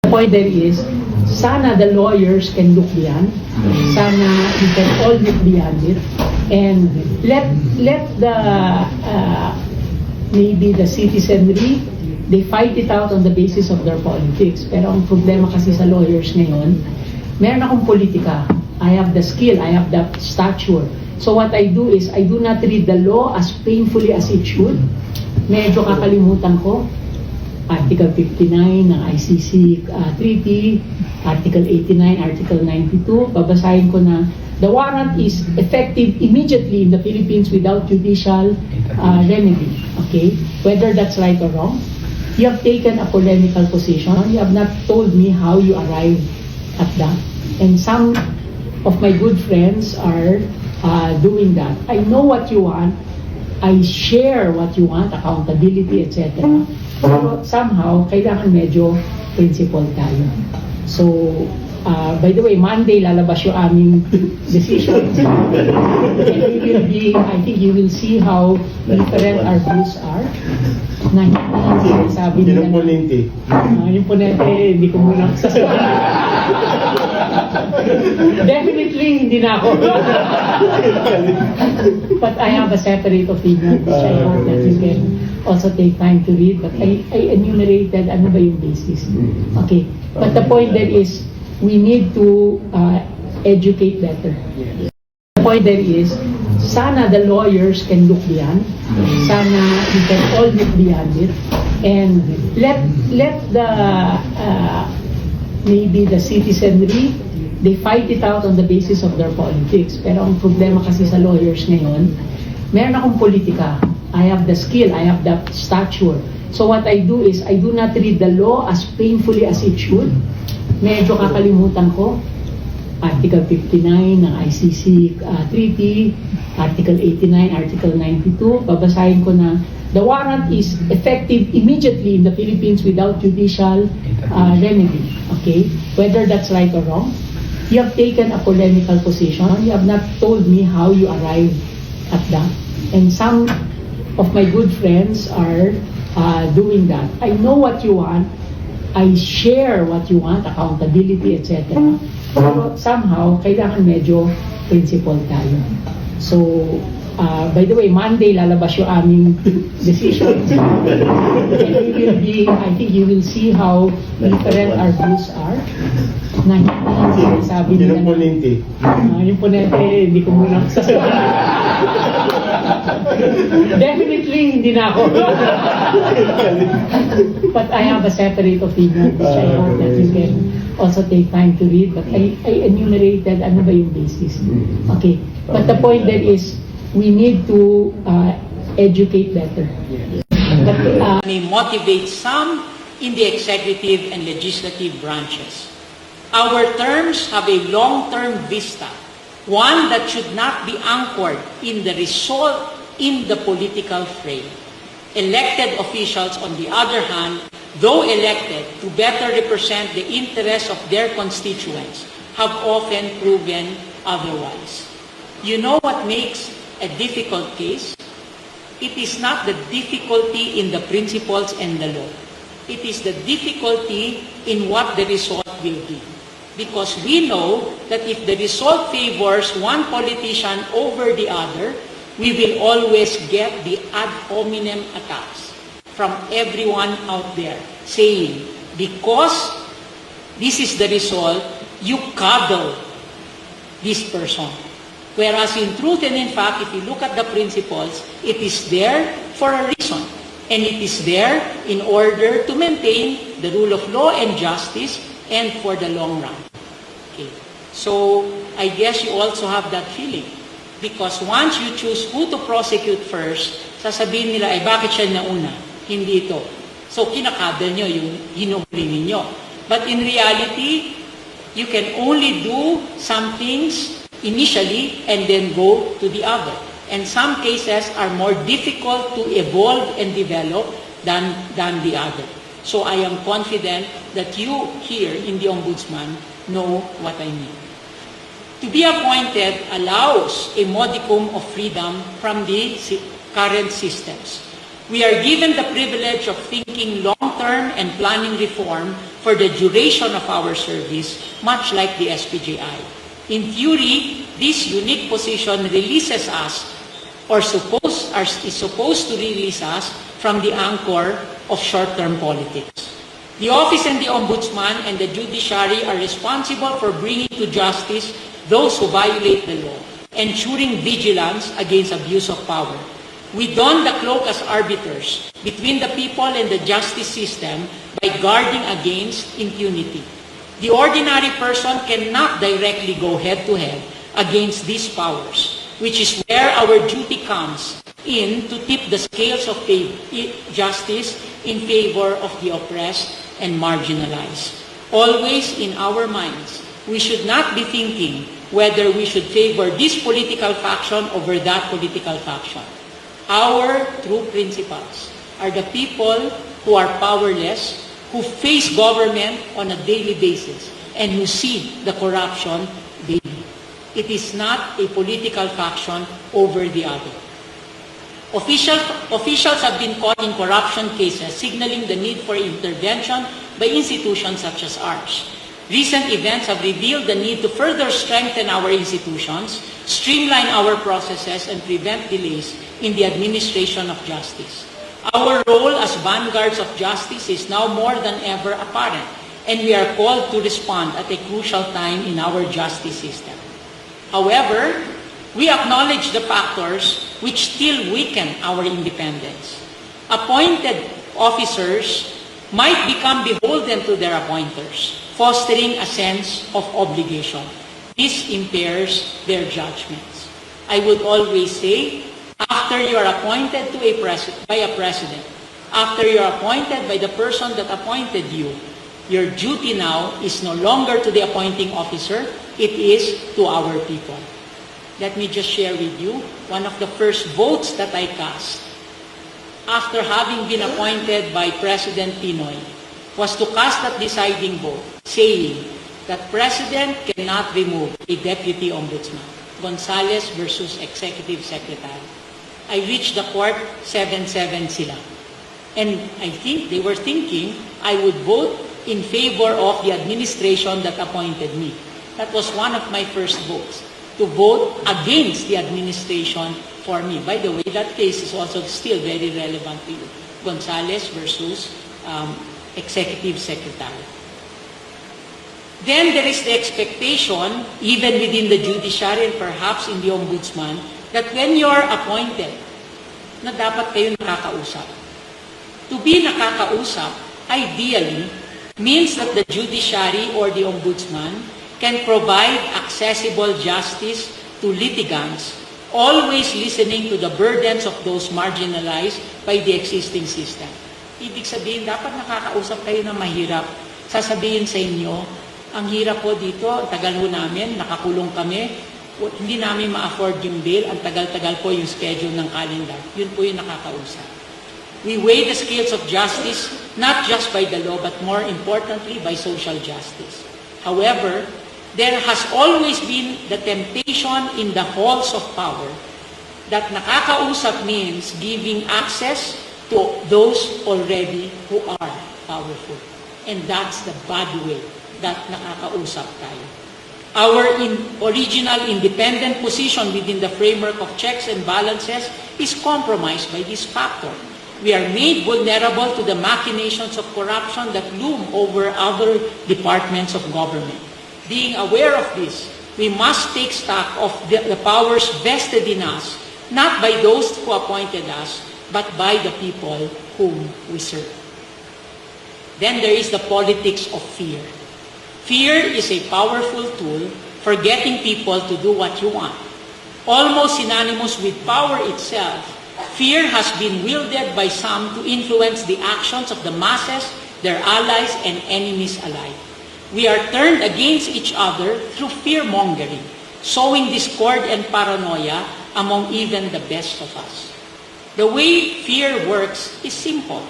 The point there is, sana the lawyers can look beyond. Sana we can all look beyond it. And let the, maybe the citizenry, they fight it out on the basis of their politics. Pero ang problema kasi sa lawyers ngayon, meron akong politika. I have the skill, I have the stature. So what I do is, I do not read the law as painfully as it should. Medyo kakalimutan ko. Article 59 ng ICC Treaty, Article 89, Article 92. Babasahin ko na, the warrant is effective immediately in the Philippines without judicial remedy. Okay? Whether that's right or wrong. You have taken a polemical position. You have not told me how you arrived at that. And some of my good friends are doing that. I know what you want. I share what you want, accountability, etc. Pero somehow, kailangan medyo principle tayo. So, by the way, Monday lalabas yung aming decision. And we will be, I think you will see how different our views are. Na hindi sabi nila yung ponente. Yung ponente, hindi ko muna sasabihin. Definitely, hindi na ako. But I have a separate opinion, which I hope that you can also take time to read. But I enumerated ano ba yung basis. Okay. But the point there is, we need to educate better. The point there is, sana the lawyers can look beyond. Sana we can all look beyond it. And let the, maybe the citizenry, they fight it out on the basis of their politics. Pero ang problema kasi sa lawyers ngayon, meron akong politika. I have the skill, I have the stature. So what I do is, I do not read the law as painfully as it should. Medyo kakalimutan ko. Article 59 ng ICC Treaty, Article 89, Article 92. Babasahin ko na, the warrant is effective immediately in the Philippines without judicial remedy. Okay? Whether that's right or wrong. You have taken a polemical position. You have not told me how you arrived at that. And some of my good friends are doing that. I know what you want. I share what you want, accountability, etc. Pero somehow, kailangan medyo principle tayo. So, by the way, Monday lalabas yung aming decision. And we will be, I think you will see how different our views are. Na hindi sabi nila yung ponente. Yung ponente, hindi ko muna sasabihin. Definitely, hindi na ako. But I have a separate opinion, which I hope that you can also take time to read. But I enumerated ano ba yung basis. Okay. But the point there is, we need to educate better. But, may motivate some in the executive and legislative branches. Our terms have a long-term vista, one that should not be anchored in the result in the political frame. Elected officials, on the other hand, though elected to better represent the interests of their constituents, have often proven otherwise. You know what makes a difficult case? It is not the difficulty in the principles and the law. It is the difficulty in what the result will be. Because we know that if the result favors one politician over the other, we will always get the ad hominem attacks from everyone out there saying, because this is the result, you coddle this person. Whereas in truth and in fact, if you look at the principles, it is there for a reason. And it is there in order to maintain the rule of law and justice and for the long run. Okay. So, I guess you also have that feeling. Because once you choose who to prosecute first, sasabihin nila, ay bakit siya nauna? Hindi ito. So, kinakabel nyo yung hinuli ninyo. But in reality, you can only do some things initially and then go to the other. And some cases are more difficult to evolve and develop than the other. So I am confident that you here in the Ombudsman know what I mean. To be appointed allows a modicum of freedom from the current systems. We are given the privilege of thinking long-term and planning reform for the duration of our service, much like the SPJI. In theory, this unique position releases us, or is supposed to release us from the anchor of short-term politics. The office and the Ombudsman and the judiciary are responsible for bringing to justice those who violate the law, ensuring vigilance against abuse of power. We don the cloak as arbiters between the people and the justice system by guarding against impunity. The ordinary person cannot directly go head-to-head against these powers, which is where our duty comes in to tip the scales of justice in favor of the oppressed and marginalized. Always in our minds, we should not be thinking whether we should favor this political faction over that political faction. Our true principles are the people who are powerless, who face government on a daily basis, and who see the corruption daily. It is not a political faction over the other. Officials have been caught in corruption cases, signaling the need for intervention by institutions such as ours. Recent events have revealed the need to further strengthen our institutions, streamline our processes, and prevent delays in the administration of justice. Our role as vanguards of justice is now more than ever apparent, and we are called to respond at a crucial time in our justice system. However, we acknowledge the factors which still weaken our independence. Appointed officers might become beholden to their appointers, fostering a sense of obligation. This impairs their judgments. I would always say, after you are appointed by a president, after you are appointed by the person that appointed you, your duty now is no longer to the appointing officer, it is to our people. Let me just share with you one of the first votes that I cast after having been appointed by President Pinoy was to cast that deciding vote, saying that President cannot remove a Deputy Ombudsman. Gonzales versus Executive Secretary. I reached the court, 7-7 sila. And I think they were thinking I would vote in favor of the administration that appointed me. That was one of my first votes, to vote against the administration for me. By the way, that case is also still very relevant to you. Gonzales versus Executive Secretary. Then there is the expectation, even within the judiciary and perhaps in the Ombudsman, that when you are appointed, na dapat kayo nakakausap. To be nakakausap, ideally, means that the judiciary or the Ombudsman can provide accessible justice to litigants, always listening to the burdens of those marginalized by the existing system. Ibig sabihin, dapat nakakausap kayo na mahirap. Sasabihin sa inyo, ang hirap po dito, ang tagal ho namin, nakakulong kami, hindi namin ma-afford yung bail, ang tagal-tagal po yung schedule ng calendar. Yun po yung nakakausap. We weigh the scales of justice, not just by the law, but more importantly, by social justice. However, there has always been the temptation in the halls of power that nakakausap means giving access to those already who are powerful. And that's the bad way that nakakausap tayo. Our original independent position within the framework of checks and balances is compromised by this factor. We are made vulnerable to the machinations of corruption that loom over other departments of government. Being aware of this, we must take stock of the powers vested in us, not by those who appointed us, but by the people whom we serve. Then there is the politics of fear. Fear is a powerful tool for getting people to do what you want. Almost synonymous with power itself, fear has been wielded by some to influence the actions of the masses, their allies, and enemies alike. We are turned against each other through fear-mongering, sowing discord and paranoia among even the best of us. The way fear works is simple.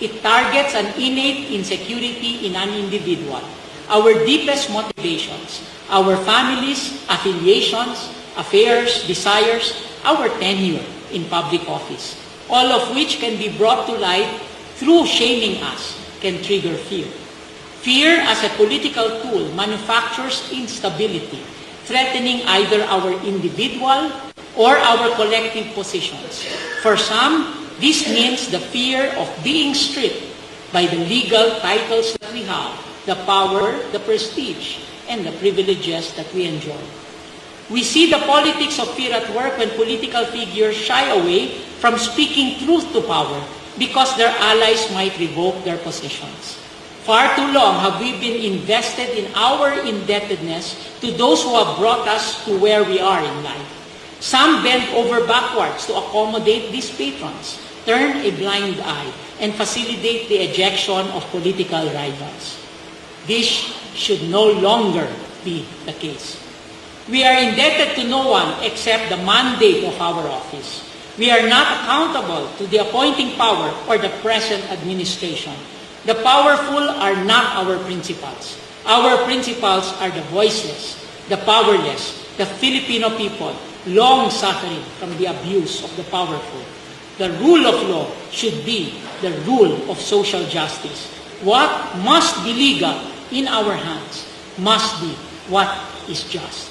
It targets an innate insecurity in an individual, our deepest motivations, our families, affiliations, affairs, desires, our tenure in public office. all of which can be brought to light through shaming us, can trigger fear. Fear as a political tool manufactures instability, threatening either our individual or our collective positions. For some, this means the fear of being stripped by the legal titles that we have, the power, the prestige, and the privileges that we enjoy. We see the politics of fear at work when political figures shy away from speaking truth to power because their allies might revoke their positions. Far too long have we been invested in our indebtedness to those who have brought us to where we are in life. Some bend over backwards to accommodate these patrons, turn a blind eye, and facilitate the ejection of political rivals. This should no longer be the case. We are indebted to no one except the mandate of our office. We are not accountable to the appointing power or the present administration. The powerful are not our principals. Our principals are the voiceless, the powerless, the Filipino people, long suffering from the abuse of the powerful. The rule of law should be the rule of social justice. What must be legal in our hands must be what is just.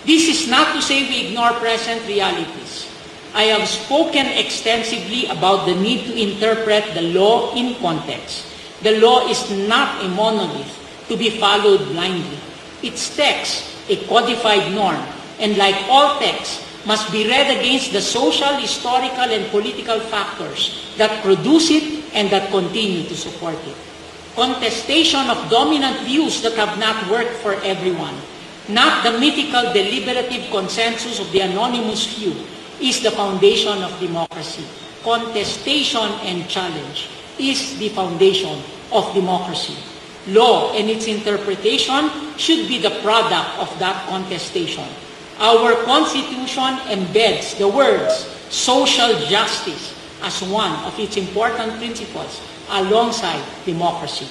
This is not to say we ignore present realities. I have spoken extensively about the need to interpret the law in context. The law is not a monolith to be followed blindly. Its text, a codified norm, and like all texts, must be read against the social, historical, and political factors that produce it and that continue to support it. Contestation of dominant views that have not worked for everyone, not the mythical deliberative consensus of the anonymous few, is the foundation of democracy. Contestation and challenge is the foundation of democracy. Law and its interpretation should be the product of that contestation. Our Constitution embeds the words social justice as one of its important principles alongside democracy.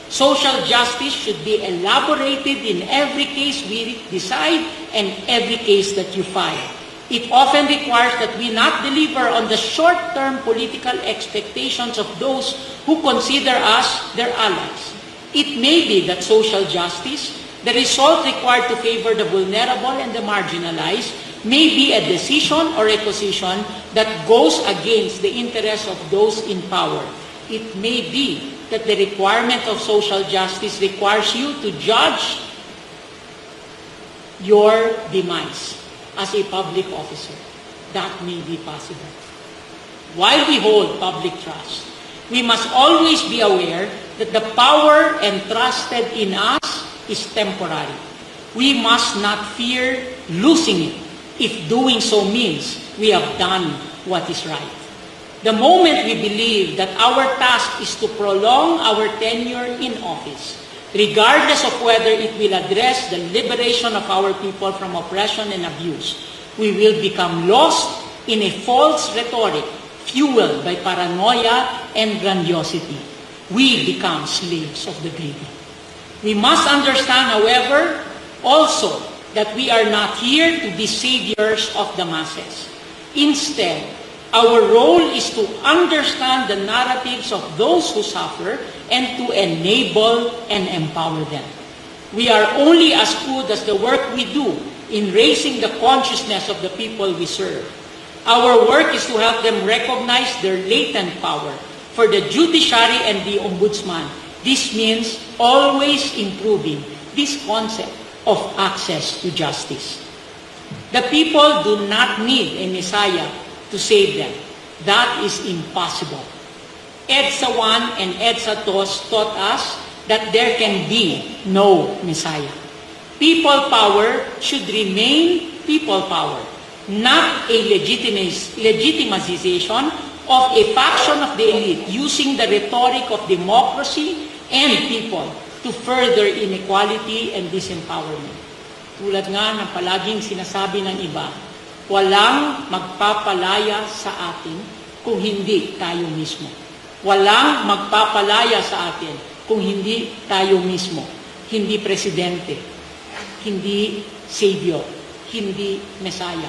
Social justice should be elaborated in every case we decide and every case that you file. It often requires that we not deliver on the short-term political expectations of those who consider us their allies. It may be that social justice, the result required to favor the vulnerable and the marginalized, may be a decision or a position that goes against the interests of those in power. It may be that the requirement of social justice requires you to judge your demise as a public officer. That may be possible. While we hold public trust, we must always be aware that the power entrusted in us is temporary. We must not fear losing it if doing so means we have done what is right. The moment we believe that our task is to prolong our tenure in office, regardless of whether it will address the liberation of our people from oppression and abuse, we will become lost in a false rhetoric fueled by paranoia and grandiosity. We become slaves of the greedy. We must understand, however, also that we are not here to be saviors of the masses. Instead, our role is to understand the narratives of those who suffer and to enable and empower them. We are only as good as the work we do in raising the consciousness of the people we serve. Our work is to help them recognize their latent power. For the judiciary and the ombudsman, this means always improving this concept of access to justice. The people do not need a Messiah to save them. That is impossible. EDSA 1 and EDSA 2 taught us that there can be no Messiah. People power should remain people power, not a legitimization of a faction of the elite using the rhetoric of democracy and people to further inequality and disempowerment. Tulad nga ng palaging sinasabi ng iba, walang magpapalaya sa atin kung hindi tayo mismo. Walang magpapalaya sa atin kung hindi tayo mismo. Hindi presidente, hindi savior, hindi Messiah.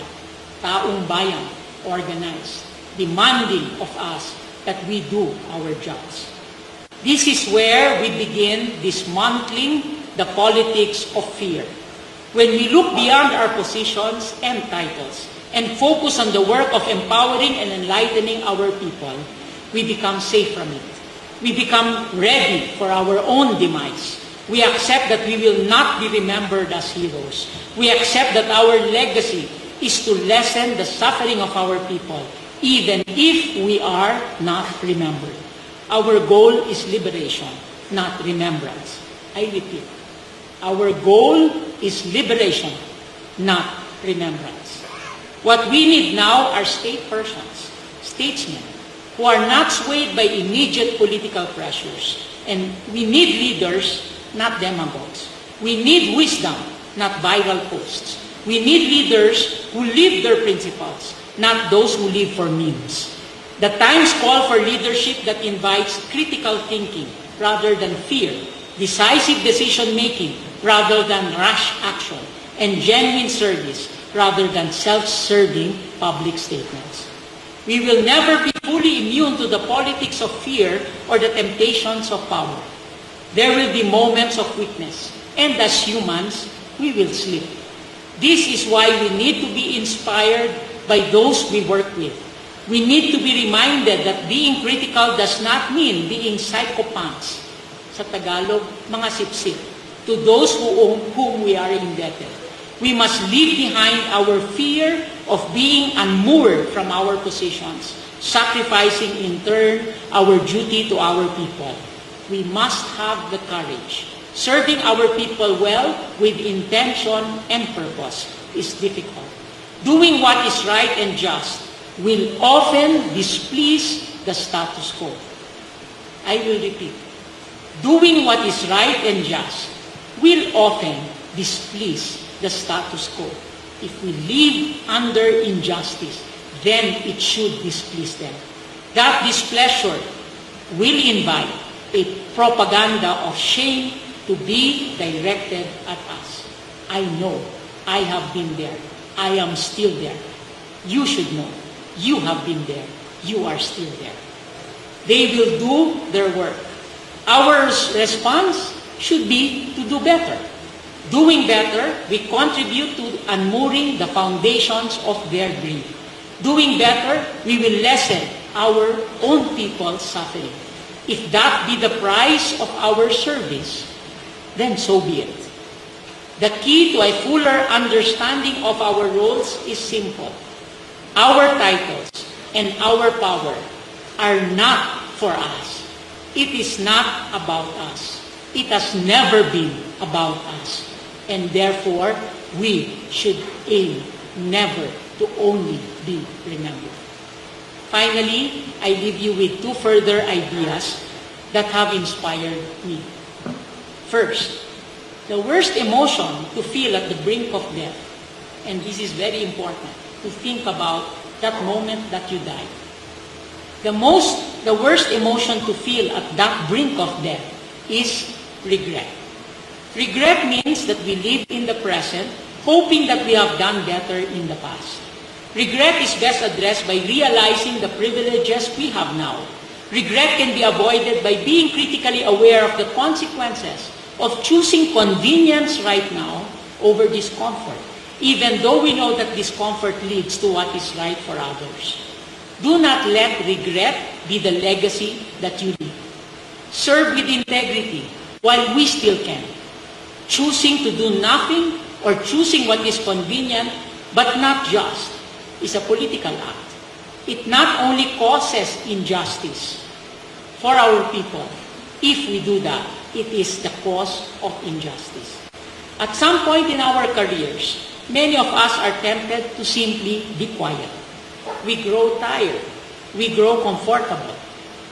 Taong bayan, organized. demanding of us that we do our jobs. This is where we begin dismantling the politics of fear. When we look beyond our positions and titles and focus on the work of empowering and enlightening our people, we become safe from it. We become ready for our own demise. We accept that we will not be remembered as heroes. We accept that our legacy is to lessen the suffering of our people, even if we are not remembered. Our goal is liberation, not remembrance. I repeat, our goal is liberation, not remembrance. What we need now are state persons, statesmen, who are not swayed by immediate political pressures. And we need leaders, not demagogues. We need wisdom, not viral posts. We need leaders who live their principles, not those who live for memes. The times call for leadership that invites critical thinking rather than fear, decisive decision-making rather than rash action, and genuine service rather than self-serving public statements. We will never be fully immune to the politics of fear or the temptations of power. There will be moments of weakness, and as humans, we will slip. This is why we need to be inspired by those we work with. We need to be reminded that being critical does not mean being psychopaths. Sa Tagalog, mga sipsip, to those whom we are indebted. We must leave behind our fear of being unmoored from our positions, sacrificing in turn our duty to our people. We must have the courage. Serving our people well with intention and purpose is difficult. Doing what is right and just will often displease the status quo. I will repeat. Doing what is right and just will often displease the status quo. If we live under injustice, then it should displease them. That displeasure will invite a propaganda of shame to be directed at us. I know. I have been there. I am still there. You should know. You have been there. You are still there. They will do their work. Our response should be to do better. Doing better, we contribute to unmooring the foundations of their greed. Doing better, we will lessen our own people's suffering. If that be the price of our service, then so be it. The key to a fuller understanding of our roles is simple. Our titles and our power are not for us. It is not about us. It has never been about us. And therefore, we should aim never to only be remembered. Finally, I leave you with two further ideas that have inspired me. First, the worst emotion to feel at the brink of death, and this is very important, to think about that moment that you died. The worst emotion to feel at that brink of death is regret. Regret means that we live in the present, hoping that we have done better in the past. Regret is best addressed by realizing the privileges we have now. Regret can be avoided by being critically aware of the consequences of choosing convenience right now over discomfort, even though we know that discomfort leads to what is right for others. Do not let regret be the legacy that you leave. Serve with integrity while we still can. Choosing to do nothing or choosing what is convenient but not just is a political act. It not only causes injustice for our people. If we do that, it is the cause of injustice. At some point in our careers, many of us are tempted to simply be quiet. We grow tired. We grow comfortable.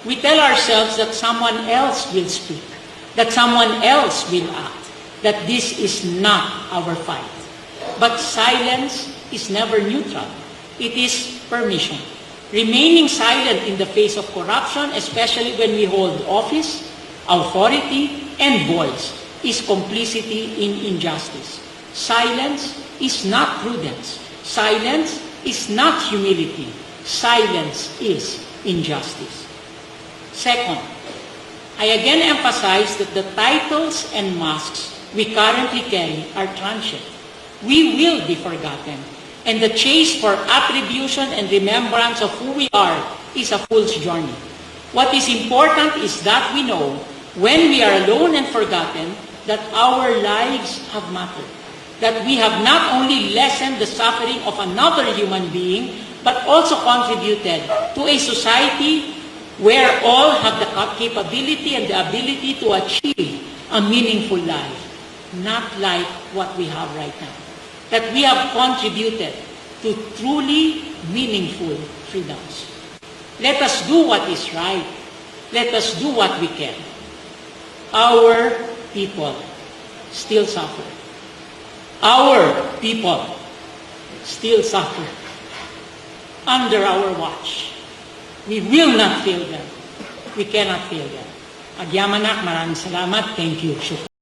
We tell ourselves that someone else will speak, that someone else will act, that this is not our fight. But silence is never neutral. It is permission. Remaining silent in the face of corruption, especially when we hold office, authority, and voice, is complicity in injustice. Silence is not prudence. Silence is not humility. silence is injustice. Second, I again emphasize that the titles and masks we currently carry are transient. We will be forgotten, and the chase for attribution and remembrance of who we are is a fool's journey. What is important is that we know, when we are alone and forgotten, that our lives have mattered, that we have not only lessened the suffering of another human being, but also contributed to a society where all have the capability and the ability to achieve a meaningful life, not like what we have right now. That we have contributed to truly meaningful freedoms. Let us do what is right. Let us do what we can. Our people still suffer. Our people still suffer. Under our watch. We will not fail them. We cannot fail them. Agyamanak, maraming salamat. Thank you. Shukran.